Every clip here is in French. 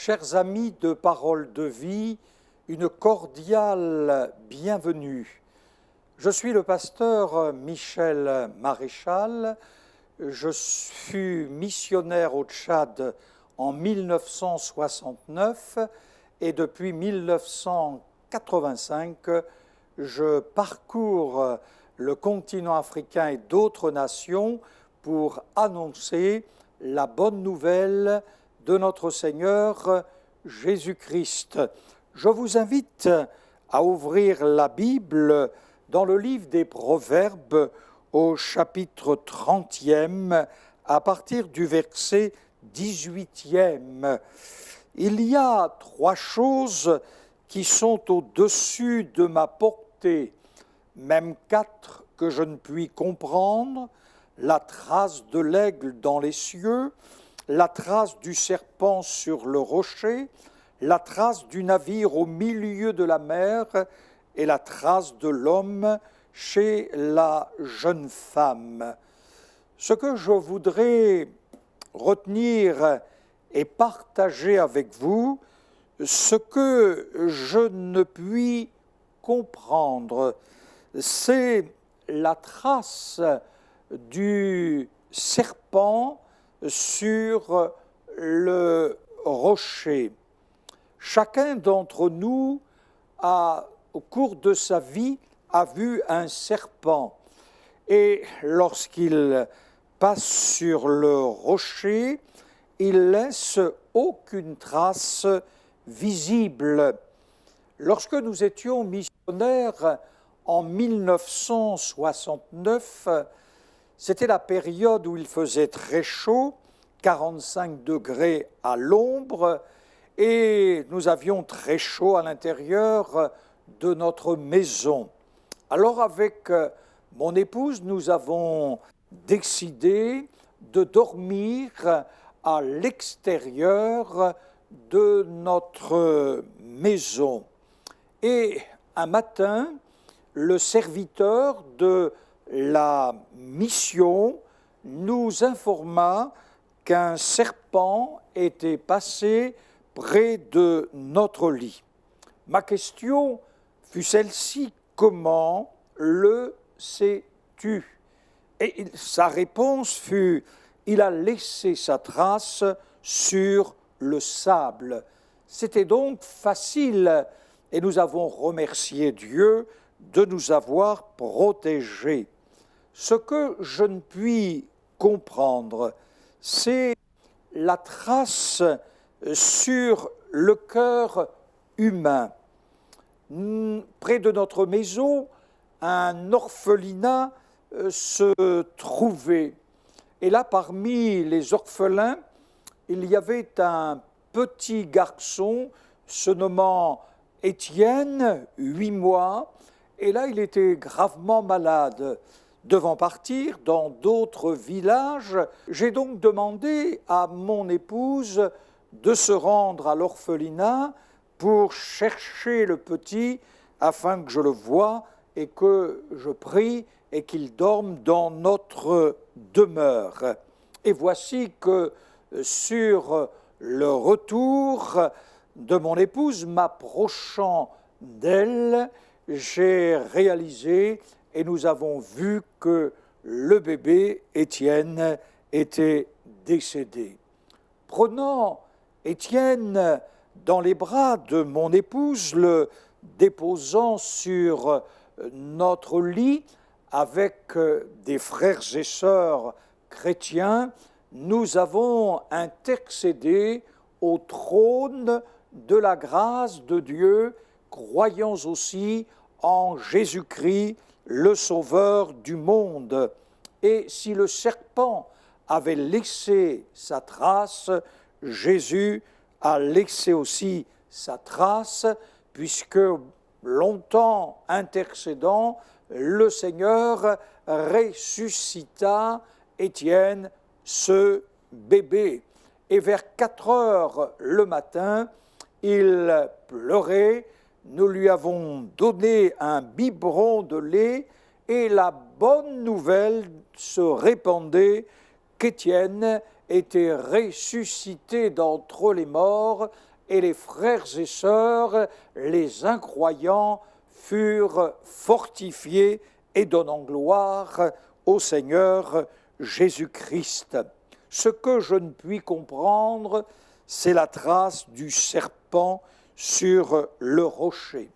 Chers amis de Parole de Vie, une cordiale bienvenue. Je suis le pasteur Michel Maréchal. Je fus missionnaire au Tchad en 1969 et depuis 1985, je parcours le continent africain et d'autres nations pour annoncer la bonne nouvelle de notre Seigneur Jésus-Christ. Je vous invite à ouvrir la Bible dans le livre des Proverbes au chapitre 30e à partir du verset 18e. Il y a trois choses qui sont au-dessus de ma portée, même quatre que je ne puis comprendre: la trace de l'aigle dans les cieux, la trace du serpent sur le rocher, la trace du navire au milieu de la mer et la trace de l'homme chez la jeune femme. Ce que je voudrais retenir et partager avec vous, ce que je ne puis comprendre, c'est la trace du serpent sur le rocher. Chacun d'entre nous au cours de sa vie, a vu un serpent. Et lorsqu'il passe sur le rocher, il laisse aucune trace visible. Lorsque nous étions missionnaires en 1969, c'était la période où il faisait très chaud, 45 degrés à l'ombre, et nous avions très chaud à l'intérieur de notre maison. Alors avec mon épouse, nous avons décidé de dormir à l'extérieur de notre maison. Et un matin, le serviteur de la mission nous informa qu'un serpent était passé près de notre lit. Ma question fut celle-ci: comment le sais-tu? Et sa réponse fut: il a laissé sa trace sur le sable. C'était donc facile et nous avons remercié Dieu de nous avoir protégés. Ce que je ne puis comprendre, c'est la trace sur le cœur humain. Près de notre maison, un orphelinat se trouvait. Et là, parmi les orphelins, il y avait un petit garçon se nommant Étienne, 8 mois, et là, il était gravement malade. Devant partir dans d'autres villages, j'ai donc demandé à mon épouse de se rendre à l'orphelinat pour chercher le petit afin que je le voie et que je prie et qu'il dorme dans notre demeure. Et voici que sur le retour de mon épouse, m'approchant d'elle, j'ai réalisé et nous avons vu que le bébé Étienne était décédé. Prenant Étienne dans les bras de mon épouse, le déposant sur notre lit avec des frères et sœurs chrétiens, nous avons intercédé au trône de la grâce de Dieu, croyant aussi en Jésus-Christ, le Sauveur du monde. Et si le serpent avait laissé sa trace, Jésus a laissé aussi sa trace, puisque longtemps intercédant, le Seigneur ressuscita Étienne, ce bébé. Et vers 4 heures le matin, il pleurait. Nous lui avons donné un biberon de lait et la bonne nouvelle se répandait qu'Étienne était ressuscité d'entre les morts et les frères et sœurs, les incroyants, furent fortifiés et donnant gloire au Seigneur Jésus-Christ. Ce que je ne puis comprendre, c'est la trace du serpent sur le rocher.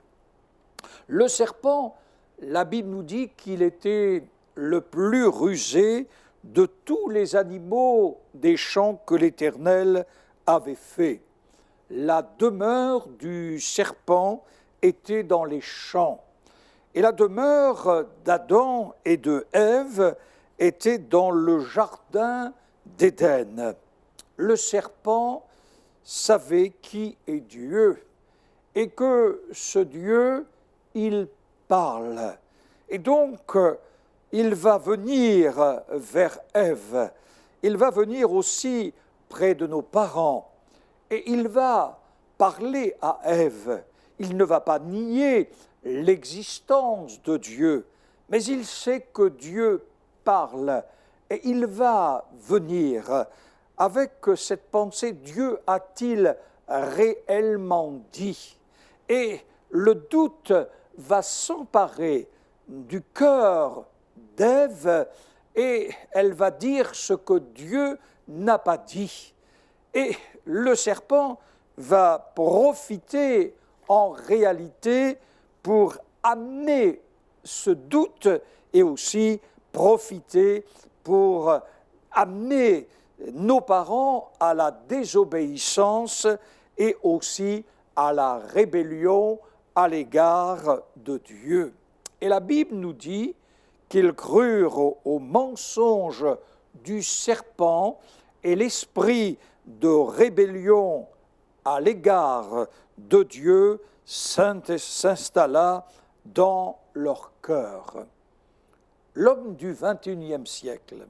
Le serpent, la Bible nous dit qu'il était le plus rusé de tous les animaux des champs que l'Éternel avait fait. La demeure du serpent était dans les champs, et la demeure d'Adam et de Ève était dans le jardin d'Éden. Le serpent savait qui est Dieu, et que ce Dieu, il parle. Et donc, il va venir vers Ève, il va venir aussi près de nos parents, et il va parler à Ève. Il ne va pas nier l'existence de Dieu, mais il sait que Dieu parle, et il va venir avec cette pensée, Dieu a-t-il réellement dit? Et le doute va s'emparer du cœur d'Ève, et elle va dire ce que Dieu n'a pas dit. Et le serpent va profiter en réalité pour amener ce doute et aussi profiter pour amener nos parents à la désobéissance et aussi à la rébellion à l'égard de Dieu. Et la Bible nous dit qu'ils crurent au mensonge du serpent, et l'esprit de rébellion à l'égard de Dieu s'installa dans leur cœur. L'homme du XXIe siècle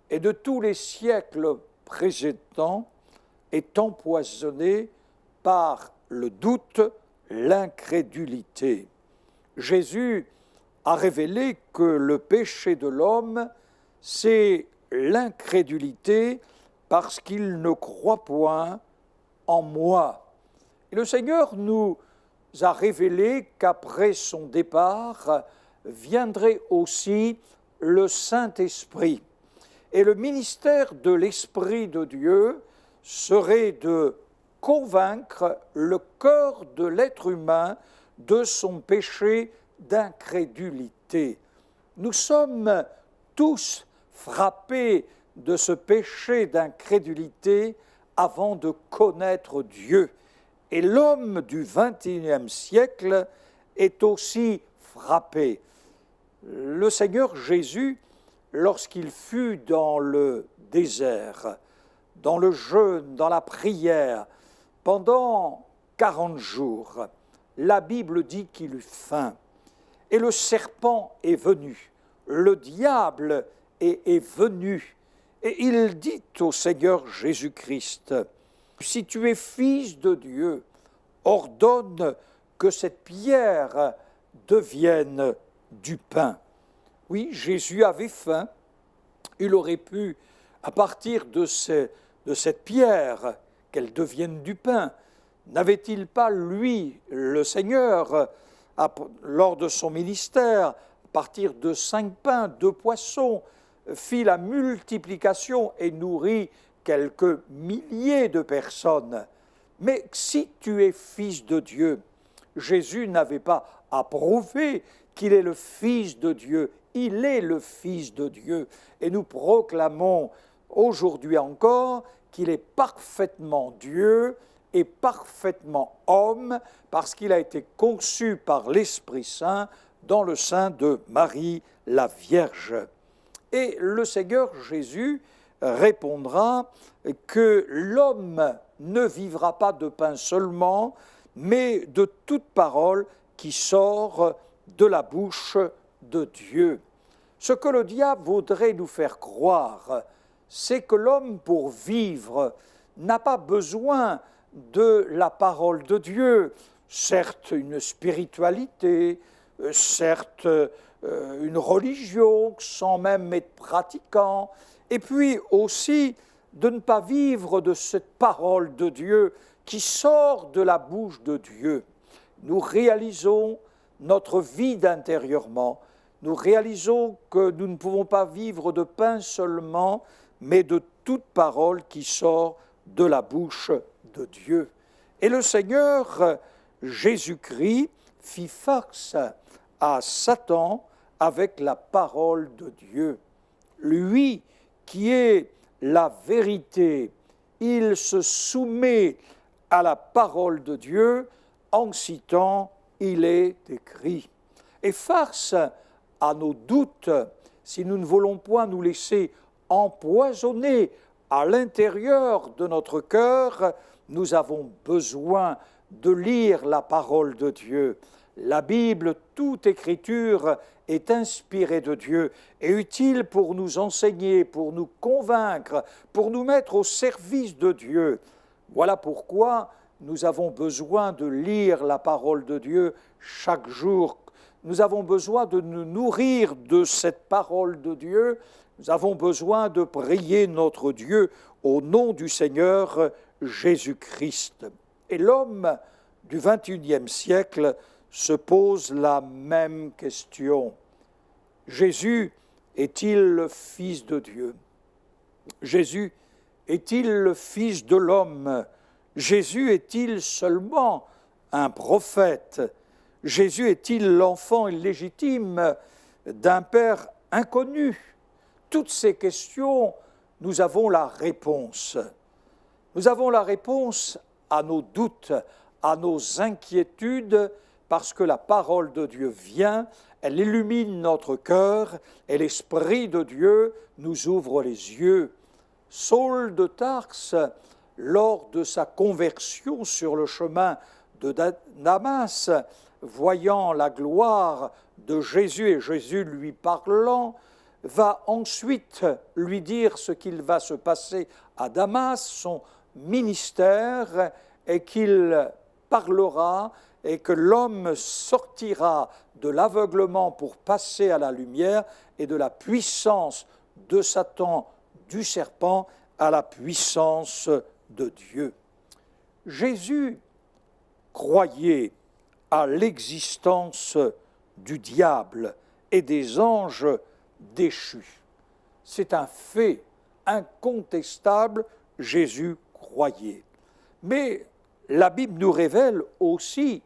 et de tous les siècles précédents est empoisonné par le doute, l'incrédulité. Jésus a révélé que le péché de l'homme, c'est l'incrédulité parce qu'il ne croit point en moi. Et le Seigneur nous a révélé qu'après son départ viendrait aussi le Saint-Esprit. Et le ministère de l'Esprit de Dieu serait de convaincre le cœur de l'être humain de son péché d'incrédulité. Nous sommes tous frappés de ce péché d'incrédulité avant de connaître Dieu. Et l'homme du XXIe siècle est aussi frappé. Le Seigneur Jésus, lorsqu'il fut dans le désert, dans le jeûne, dans la prière, pendant 40 jours, la Bible dit qu'il eut faim. Et le serpent est venu, le diable est venu. Et il dit au Seigneur Jésus-Christ, « Si tu es fils de Dieu, ordonne que cette pierre devienne du pain. » Oui, Jésus avait faim. Il aurait pu, à partir de cette pierre, qu'elle devienne du pain. N'avait-il pas, lui, le Seigneur, lors de son ministère, à partir de 5 pains, 2 poissons, fit la multiplication et nourrit quelques milliers de personnes. Mais si tu es fils de Dieu, Jésus n'avait pas approuvé qu'il est le Fils de Dieu. Il est le Fils de Dieu. Et nous proclamons aujourd'hui encore qu'il est parfaitement Dieu et parfaitement homme, parce qu'il a été conçu par l'Esprit Saint dans le sein de Marie la Vierge. Et le Seigneur Jésus répondra que l'homme ne vivra pas de pain seulement, mais de toute parole qui sort de la bouche de Dieu. Ce que le diable voudrait nous faire croire, c'est que l'homme, pour vivre, n'a pas besoin de la parole de Dieu. Certes, une spiritualité, certes, une religion sans même être pratiquant, et puis aussi de ne pas vivre de cette parole de Dieu qui sort de la bouche de Dieu, nous réalisons notre vide intérieurement. Nous réalisons que nous ne pouvons pas vivre de pain seulement, mais de toute parole qui sort de la bouche de Dieu. Et le Seigneur Jésus-Christ fit face à Satan avec la parole de Dieu. Lui qui est la vérité, il se soumet à la parole de Dieu en citant « il est écrit ». Et face à nos doutes, si nous ne voulons point nous laisser empoisonner à l'intérieur de notre cœur, nous avons besoin de lire la parole de Dieu. La Bible, toute écriture est inspirée de Dieu et utile pour nous enseigner, pour nous convaincre, pour nous mettre au service de Dieu. Voilà pourquoi nous avons besoin de lire la parole de Dieu chaque jour. Nous avons besoin de nous nourrir de cette parole de Dieu. Nous avons besoin de prier notre Dieu au nom du Seigneur Jésus-Christ. Et l'homme du XXIe siècle se pose la même question. Jésus est-il le Fils de Dieu? Jésus est-il le Fils de l'homme? Jésus est-il seulement un prophète? Jésus est-il l'enfant illégitime d'un père inconnu? Toutes ces questions, nous avons la réponse. Nous avons la réponse à nos doutes, à nos inquiétudes, parce que la parole de Dieu vient, elle illumine notre cœur et l'Esprit de Dieu nous ouvre les yeux. Saul de Tarse, lors de sa conversion sur le chemin de Damas, voyant la gloire de Jésus et Jésus lui parlant, va ensuite lui dire ce qu'il va se passer à Damas, son ministère, et qu'il parlera et que l'homme sortira de l'aveuglement pour passer à la lumière et de la puissance de Satan, du serpent, à la puissance de Dieu. Jésus croyait à l'existence du diable et des anges déchus. C'est un fait incontestable, Jésus croyait. Mais la Bible nous révèle aussi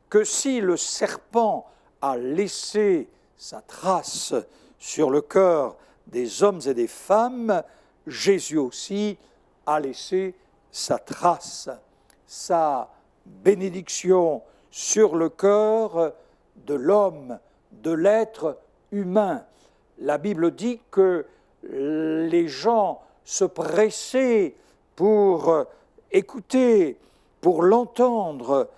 que si le serpent a laissé sa trace sur le cœur des hommes et des femmes, Jésus aussi a laissé sa trace, sa bénédiction sur le cœur de l'homme, de l'être humain. La Bible dit que les gens se pressaient pour écouter, pour l'entendre,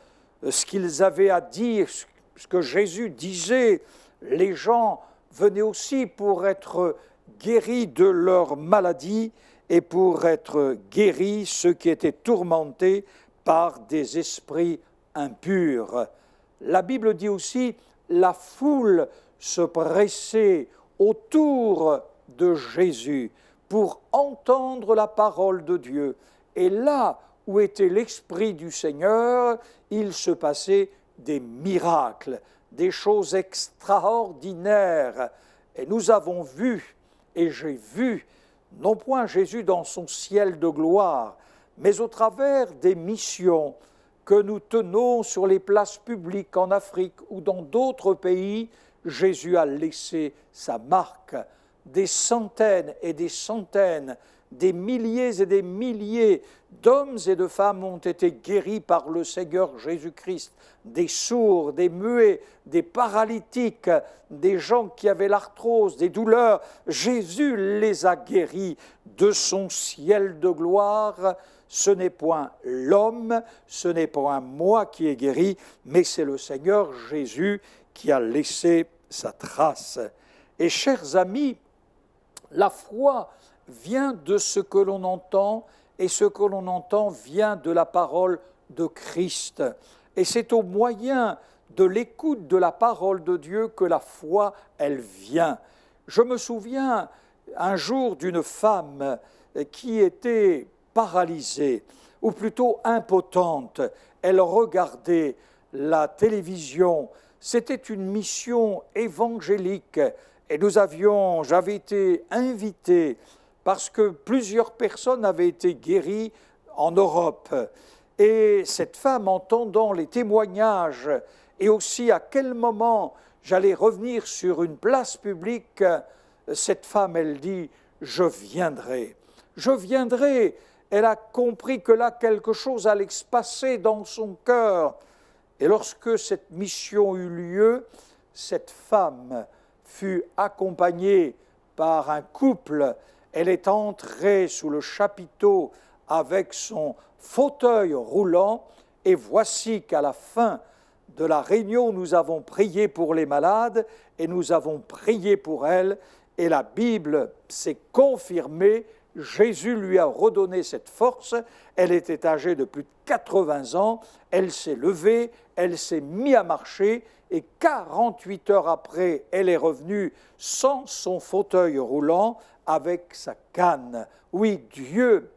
ce qu'ils avaient à dire, ce que Jésus disait. Les gens venaient aussi pour être guéris de leur maladie et pour être guéris ceux qui étaient tourmentés par des esprits impurs. La Bible dit aussi, la foule se pressait autour de Jésus pour entendre la parole de Dieu. Et là où était l'Esprit du Seigneur, il se passait des miracles, des choses extraordinaires. Et nous avons vu, et j'ai vu, non point Jésus dans son ciel de gloire, mais au travers des missions que nous tenons sur les places publiques en Afrique ou dans d'autres pays, Jésus a laissé sa marque. Des centaines et des centaines, des milliers et des milliers d'hommes et de femmes ont été guéris par le Seigneur Jésus-Christ. Des sourds, des muets, des paralytiques, des gens qui avaient l'arthrose, des douleurs. Jésus les a guéris de son ciel de gloire. Ce n'est point l'homme, ce n'est point moi qui ai guéri, mais c'est le Seigneur Jésus qui a laissé sa trace. Et chers amis, la foi vient de ce que l'on entend, et ce que l'on entend vient de la parole de Christ. Et c'est au moyen de l'écoute de la parole de Dieu que la foi, elle vient. Je me souviens un jour d'une femme qui était paralysée. ou plutôt impotente. Elle regardait la télévision. C'était une mission évangélique et j'avais été invité parce que plusieurs personnes avaient été guéries en Europe. Et cette femme, entendant les témoignages et aussi à quel moment j'allais revenir sur une place publique, cette femme, elle dit « Je viendrai ». Je viendrai. Elle a compris que là, quelque chose allait se passer dans son cœur. Et lorsque cette mission eut lieu, cette femme fut accompagnée par un couple. Elle est entrée sous le chapiteau avec son fauteuil roulant. Et voici qu'à la fin de la réunion, nous avons prié pour les malades et nous avons prié pour elle. Et la Bible s'est confirmée. Jésus lui a redonné cette force. Elle était âgée de plus de 80 ans. Elle s'est levée, elle s'est mise à marcher et 48 heures après, elle est revenue sans son fauteuil roulant avec sa canne. Oui, Dieu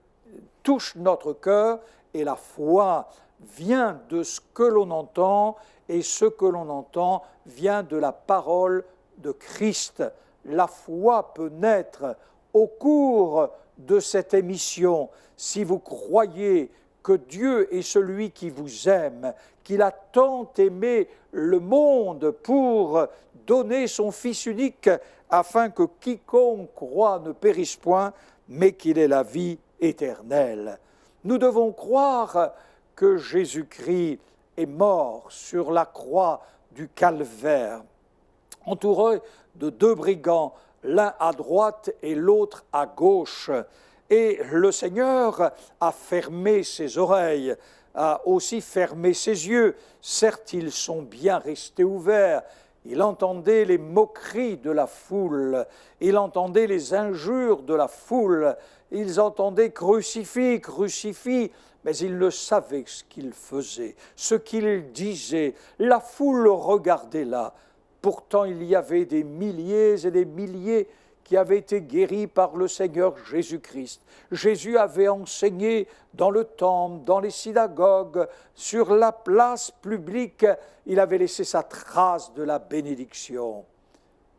touche notre cœur et la foi vient de ce que l'on entend et ce que l'on entend vient de la parole de Christ. La foi peut naître au cours de cette émission, si vous croyez que Dieu est celui qui vous aime, qu'il a tant aimé le monde pour donner son Fils unique, afin que quiconque croit ne périsse point, mais qu'il ait la vie éternelle. Nous devons croire que Jésus-Christ est mort sur la croix du Calvaire, entouré de deux brigands, l'un à droite et l'autre à gauche. Et le Seigneur a fermé ses oreilles, a aussi fermé ses yeux. Certes, ils sont bien restés ouverts. Il entendait les moqueries de la foule, il entendait les injures de la foule, ils entendaient « crucifie, crucifie », mais il ne savait ce qu'il faisait, ce qu'il disait. La foule le regardait là. Pourtant, il y avait des milliers et des milliers qui avaient été guéris par le Seigneur Jésus-Christ. Jésus avait enseigné dans le temple, dans les synagogues, sur la place publique. Il avait laissé sa trace de la bénédiction.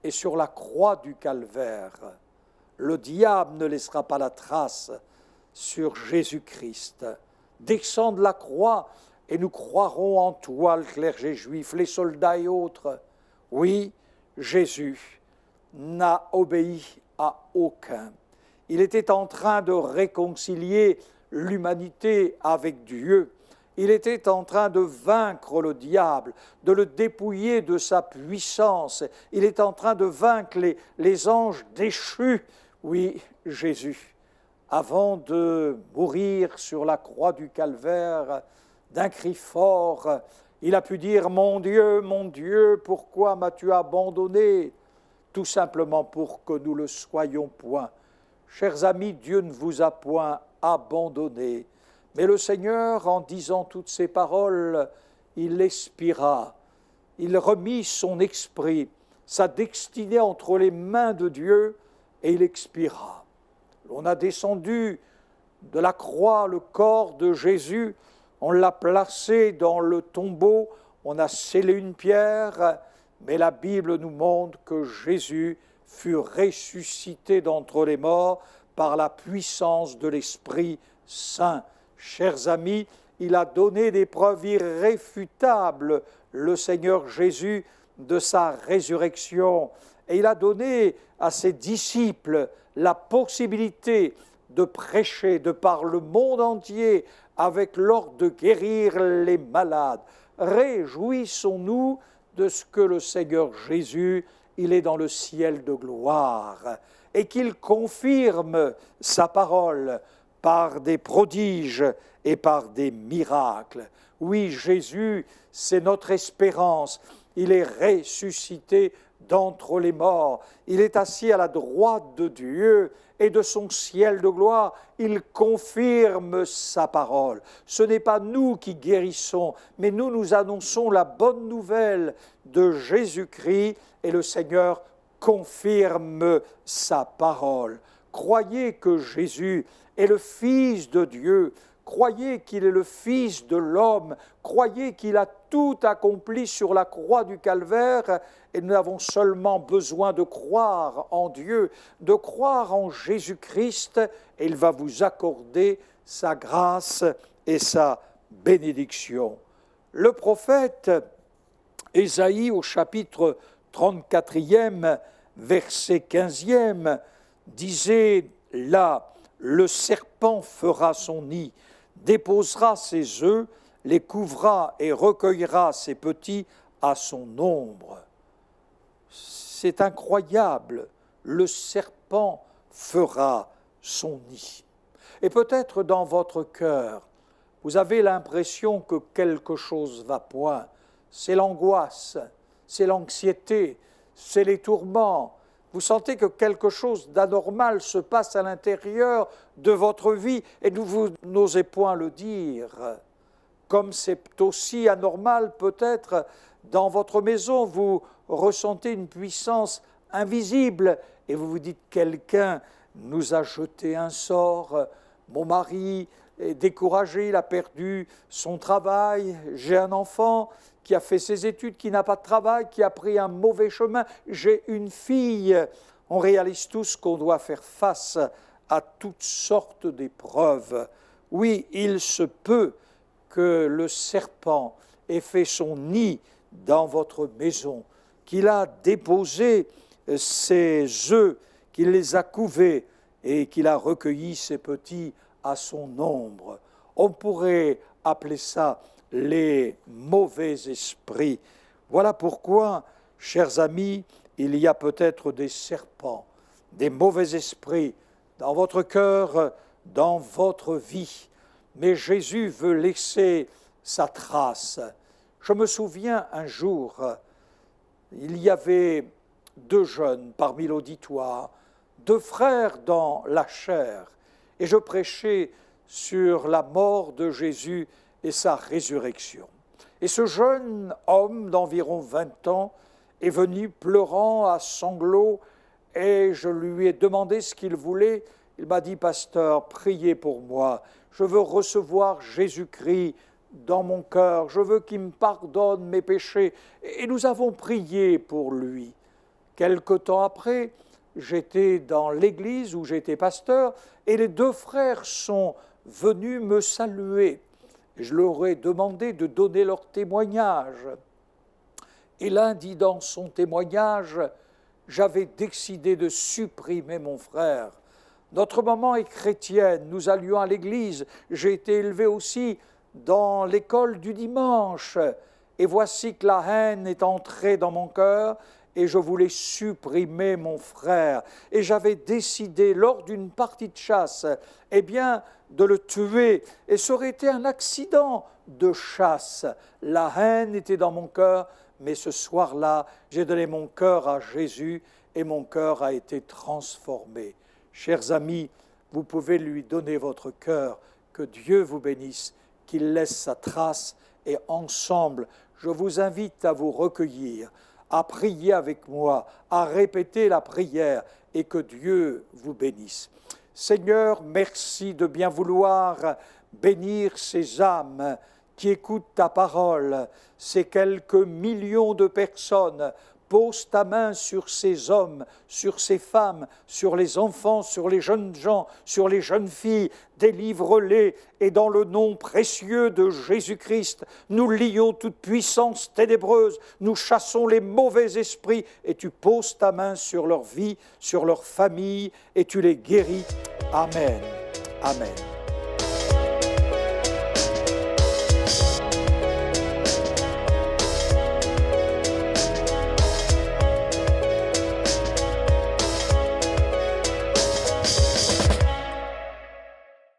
Et sur la croix du Calvaire, le diable ne laissera pas la trace sur Jésus-Christ. Descends de la croix et nous croirons en toi, le clergé juif, les soldats et autres. Oui, Jésus n'a obéi à aucun. Il était en train de réconcilier l'humanité avec Dieu. Il était en train de vaincre le diable, de le dépouiller de sa puissance. Il est en train de vaincre les anges déchus. Oui, Jésus, avant de mourir sur la croix du Calvaire, d'un cri fort, il a pu dire « Mon Dieu, pourquoi m'as-tu abandonné ?» Tout simplement pour que nous le soyons point. Chers amis, Dieu ne vous a point abandonné. Mais le Seigneur, en disant toutes ces paroles, il expira. Il remit son esprit, sa destinée entre les mains de Dieu, et il expira. On a descendu de la croix le corps de Jésus, on l'a placé dans le tombeau, on a scellé une pierre, mais la Bible nous montre que Jésus fut ressuscité d'entre les morts par la puissance de l'Esprit Saint. Chers amis, il a donné des preuves irréfutables, le Seigneur Jésus, de sa résurrection. Et il a donné à ses disciples la possibilité de prêcher de par le monde entier avec l'ordre de guérir les malades. Réjouissons-nous de ce que le Seigneur Jésus, il est dans le ciel de gloire et qu'il confirme sa parole par des prodiges et par des miracles. Oui, Jésus, c'est notre espérance. Il est ressuscité d'entre les morts. Il est assis à la droite de Dieu et de son ciel de gloire. Il confirme sa parole. Ce n'est pas nous qui guérissons, mais nous annonçons la bonne nouvelle de Jésus-Christ et le Seigneur confirme sa parole. Croyez que Jésus est le Fils de Dieu. croyez qu'il est le Fils de l'homme, croyez qu'il a tout accompli sur la croix du Calvaire, et nous avons seulement besoin de croire en Dieu, de croire en Jésus-Christ, et il va vous accorder sa grâce et sa bénédiction. Le prophète Ésaïe, au chapitre 34e, verset 15e, disait là, « Le serpent fera son nid, déposera ses œufs, les couvrira et recueillera ses petits à son ombre. » C'est incroyable, le serpent fera son nid. Et peut-être dans votre cœur, vous avez l'impression que quelque chose va point. C'est l'angoisse, c'est l'anxiété, c'est les tourments. Vous sentez que quelque chose d'anormal se passe à l'intérieur de votre vie et vous n'osez point le dire. Comme c'est aussi anormal peut-être dans votre maison, vous ressentez une puissance invisible et vous vous dites « quelqu'un nous a jeté un sort, mon mari est découragé, il a perdu son travail, j'ai un enfant qui a fait ses études, qui n'a pas de travail, qui a pris un mauvais chemin, j'ai une fille. » On réalise tous qu'on doit faire face à toutes sortes d'épreuves. Oui, il se peut que le serpent ait fait son nid dans votre maison, qu'il a déposé ses œufs, qu'il les a couvés et qu'il a recueilli ses petits à son ombre. On pourrait appeler ça les mauvais esprits. Voilà pourquoi, chers amis, il y a peut-être des serpents, des mauvais esprits dans votre cœur, dans votre vie. Mais Jésus veut laisser sa trace. Je me souviens un jour, il y avait 2 jeunes parmi l'auditoire, 2 frères dans la chair, et je prêchais sur la mort de Jésus et sa résurrection. Et ce jeune homme d'environ 20 ans est venu pleurant à sanglots, et je lui ai demandé ce qu'il voulait. Il m'a dit « Pasteur, priez pour moi, je veux recevoir Jésus-Christ dans mon cœur, je veux qu'il me pardonne mes péchés. » Et nous avons prié pour lui. Quelque temps après, j'étais dans l'église où j'étais pasteur, et les 2 frères sont venus me saluer. Je leur ai demandé de donner leur témoignage. Et l'un dit dans son témoignage, « J'avais décidé de supprimer mon frère. Notre maman est chrétienne, nous allions à l'église, j'ai été élevé aussi dans l'école du dimanche. Et voici que la haine est entrée dans mon cœur et je voulais supprimer mon frère. Et j'avais décidé, lors d'une partie de chasse, de le tuer. Et ça aurait été un accident de chasse. La haine était dans mon cœur, mais ce soir-là, j'ai donné mon cœur à Jésus et mon cœur a été transformé. » Chers amis, vous pouvez lui donner votre cœur. Que Dieu vous bénisse, qu'il laisse sa trace et ensemble, je vous invite à vous recueillir, à prier avec moi, à répéter la prière et que Dieu vous bénisse. Seigneur, merci de bien vouloir bénir ces âmes qui écoutent ta parole, ces quelques millions de personnes. Pose ta main sur ces hommes, sur ces femmes, sur les enfants, sur les jeunes gens, sur les jeunes filles. Délivre-les et dans le nom précieux de Jésus-Christ, nous lions toute puissance ténébreuse, nous chassons les mauvais esprits et tu poses ta main sur leur vie, sur leur famille et tu les guéris. Amen. Amen.